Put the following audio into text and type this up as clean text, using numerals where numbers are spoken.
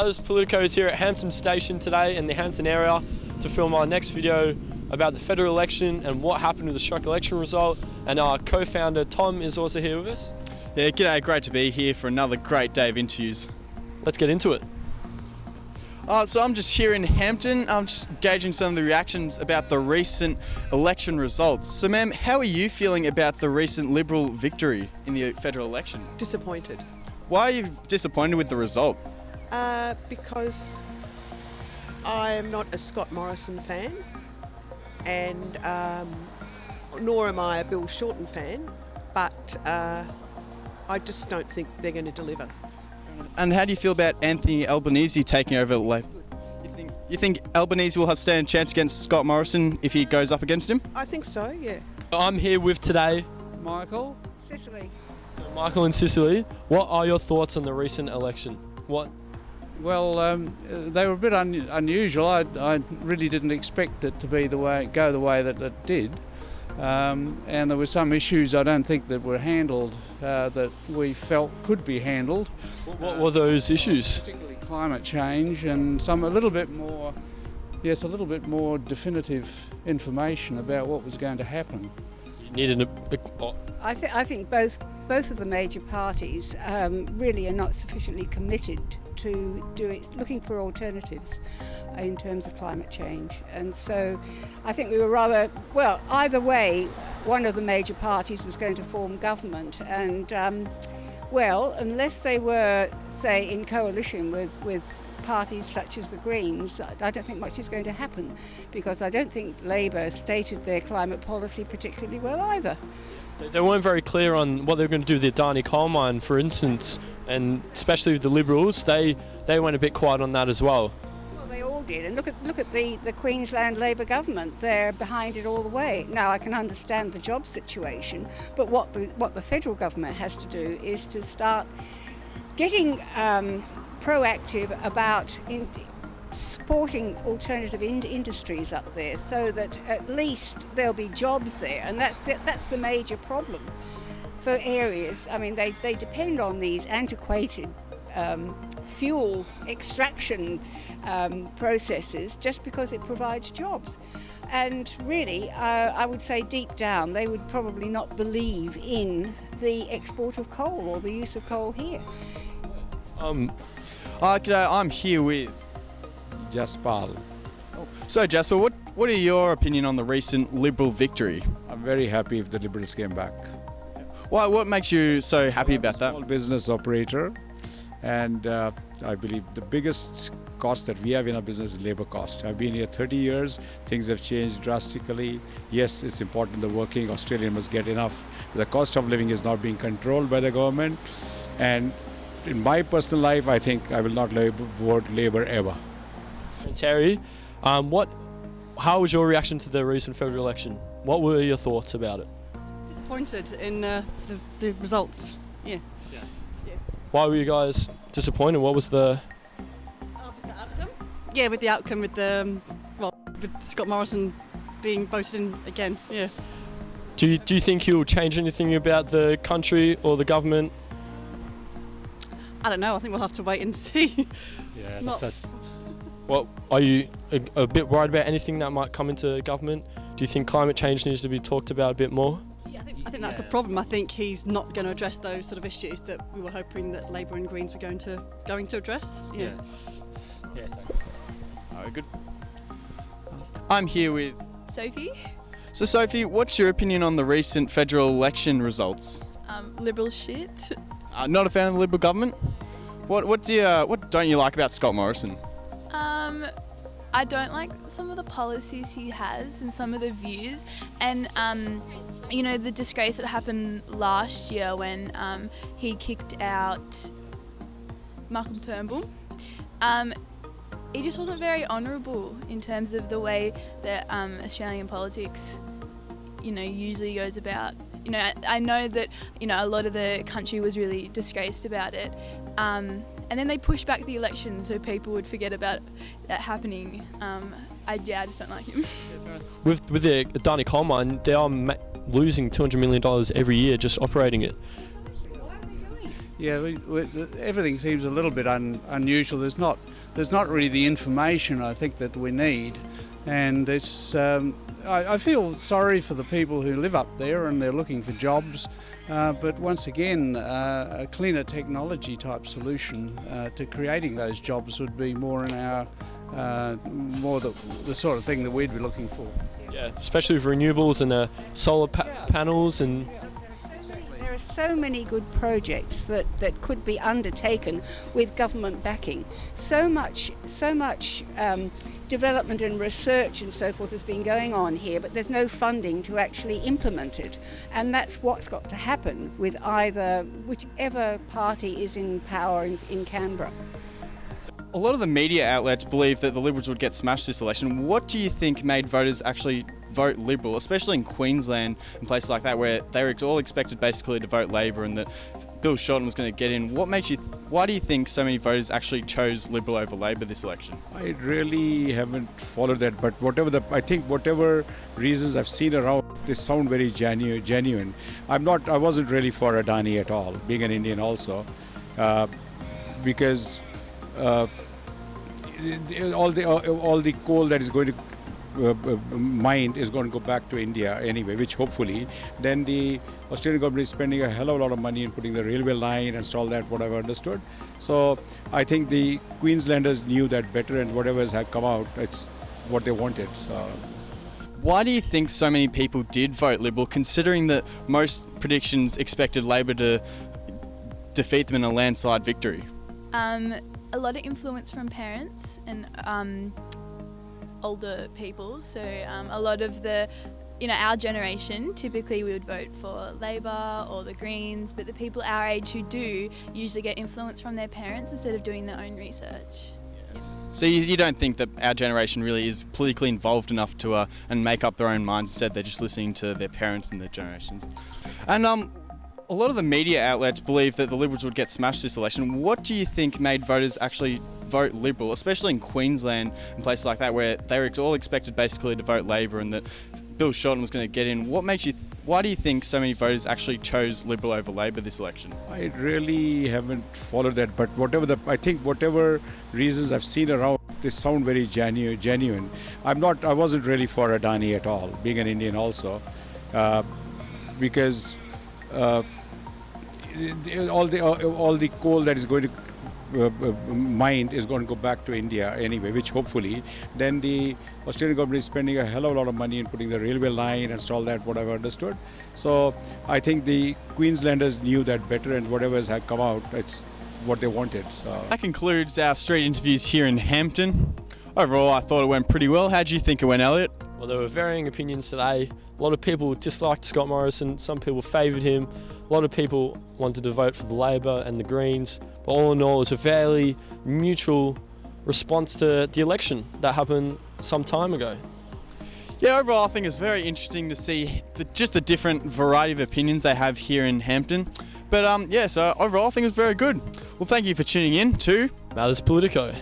guys, Politico is here at Hampton Station today in the Hampton area to film our next video about the federal election and what happened with the shock election result. And our co-founder Tom is also here with us. Yeah, g'day, great to be here for another great day of interviews. Let's get into it. So I'm just here in Hampton, I'm just gauging some of the reactions about the recent election results. So ma'am, how are you feeling about the recent Liberal victory in the federal election? Disappointed. Why are you disappointed with the result? Because I am not a Scott Morrison fan, and nor am I a Bill Shorten fan, but I just don't think they're going to deliver. And how do you feel about Anthony Albanese taking over Labor? You think Albanese will have stand a chance against Scott Morrison if he goes up against him? I think so, yeah. I'm here with today Michael. Cicely. So Michael and Cicely. What are your thoughts on the recent election? Well, they were a bit unusual. I really didn't expect it to be the way that it did, and there were some issues I don't think that were handled that we felt could be handled. What were those issues? Particularly climate change and a little bit more definitive information about what was going to happen. You needed I think both of the major parties really are not sufficiently committed to looking for alternatives in terms of climate change. And so I think we were either way, one of the major parties was going to form government, and unless they were, say, in coalition with parties such as the Greens, I don't think much is going to happen, because I don't think Labour stated their climate policy particularly well either. They weren't very clear on what they were going to do with the Adani coal mine, for instance, and especially with the Liberals, they went a bit quiet on that as well. Well, they all did, and look at the Queensland Labor government. They're behind it all the way. Now, I can understand the job situation, but what the federal government has to do is to start getting proactive about supporting alternative industries up there, so that at least there'll be jobs there, and that's the major problem for areas. I mean, they depend on these antiquated fuel extraction processes just because it provides jobs. And really, I would say deep down, they would probably not believe in the export of coal or the use of coal here. G'day, I'm here with Jaspal. So Jasper, what are your opinion on the recent Liberal victory? I'm very happy if the Liberals came back. Why? What makes you so happy about that? Small business operator, and I believe the biggest cost that we have in our business is labor cost. I've been here 30 years. Things have changed drastically. Yes, it's important the working Australian must get enough. The cost of living is not being controlled by the government, and in my personal life, I think I will not vote Labor ever. Terry, how was your reaction to the recent federal election? What were your thoughts about it? Disappointed in the results. Yeah. Why were you guys disappointed? What was the... With the outcome? Yeah, with the outcome, with Scott Morrison being voted in again. Yeah. Do you think he'll change anything about the country or the government? I don't know. I think we'll have to wait and see. Yeah, that's Well, are you a bit worried about anything that might come into government? Do you think climate change needs to be talked about a bit more? Yeah, I think that's the problem. I think he's not going to address those sort of issues that we were hoping that Labour and Greens were going to address. Yeah. Yeah. Oh, good. I'm here with Sophie. So Sophie, what's your opinion on the recent federal election results? Liberal shit. Not a fan of the Liberal government? What don't you like about Scott Morrison? I don't like some of the policies he has and some of the views, and the disgrace that happened last year when he kicked out Malcolm Turnbull. He just wasn't very honourable in terms of the way that Australian politics, usually goes about. I know that a lot of the country was really disgraced about it. And then they pushed back the election so people would forget about that happening. I just don't like him. With the Adani coal mine, they are losing $200 million every year just operating it. Yeah, everything seems a little bit unusual. There's not really the information I think that we need, and it's. I feel sorry for the people who live up there and they're looking for jobs, but once again, a cleaner technology type solution to creating those jobs would be more in our more the sort of thing that we'd be looking for. Yeah, especially with renewables and solar panels and. There are so many good projects that could be undertaken with government backing. So much development and research and so forth has been going on here, but there's no funding to actually implement it. And that's what's got to happen with whichever party is in power in Canberra. A lot of the media outlets believe that the Liberals would get smashed this election. What do you think made voters actually vote Liberal, especially in Queensland and places like that, where they were all expected basically to vote Labor and that Bill Shorten was going to get in? What makes you? Why do you think so many voters actually chose Liberal over Labor this election? I really haven't followed that, but I think whatever reasons I've seen around, they sound very genuine. I wasn't really for Adani at all, being an Indian also, because all the coal that is going to mined is going to go back to India anyway, which hopefully then the Australian government is spending a hell of a lot of money in putting the railway line and all that, what I've understood. So I think the Queenslanders knew that better, and whatever has come out, it's what they wanted. So. Why do you think so many people did vote Liberal, considering that most predictions expected Labor to defeat them in a landslide victory? A lot of influence from parents and older people. So a lot of our generation, typically we would vote for Labor or the Greens, but the people our age who do usually get influence from their parents instead of doing their own research. Yes. So you don't think that our generation really is politically involved enough to and make up their own minds? Instead, they're just listening to their parents and their generations. And a lot of the media outlets believe that the Liberals would get smashed this election. What do you think made voters actually vote Liberal, especially in Queensland and places like that, where they were all expected basically to vote Labor and that Bill Shorten was going to get in? Why do you think so many voters actually chose Liberal over Labor this election? I really haven't followed that, but I think whatever reasons I've seen around, they sound very genuine. I wasn't really for Adani at all, being an Indian also, because all the coal that is going to mined is going to go back to India anyway, which hopefully then the Australian government is spending a hell of a lot of money in putting the railway line and all that, what I've understood. So I think the Queenslanders knew that better, and whatever has come out, it's what they wanted. So. That concludes our street interviews here in Hampton. Overall, I thought it went pretty well. How do you think it went, Elliot? Well, there were varying opinions today. A lot of people disliked Scott Morrison, some people favoured him, a lot of people wanted to vote for the Labor and the Greens, but all in all it was a fairly neutral response to the election that happened some time ago. Yeah, overall I think it's very interesting to see just the different variety of opinions they have here in Hampton. But so overall I think it's very good. Well, thank you for tuning in to Matters Politico.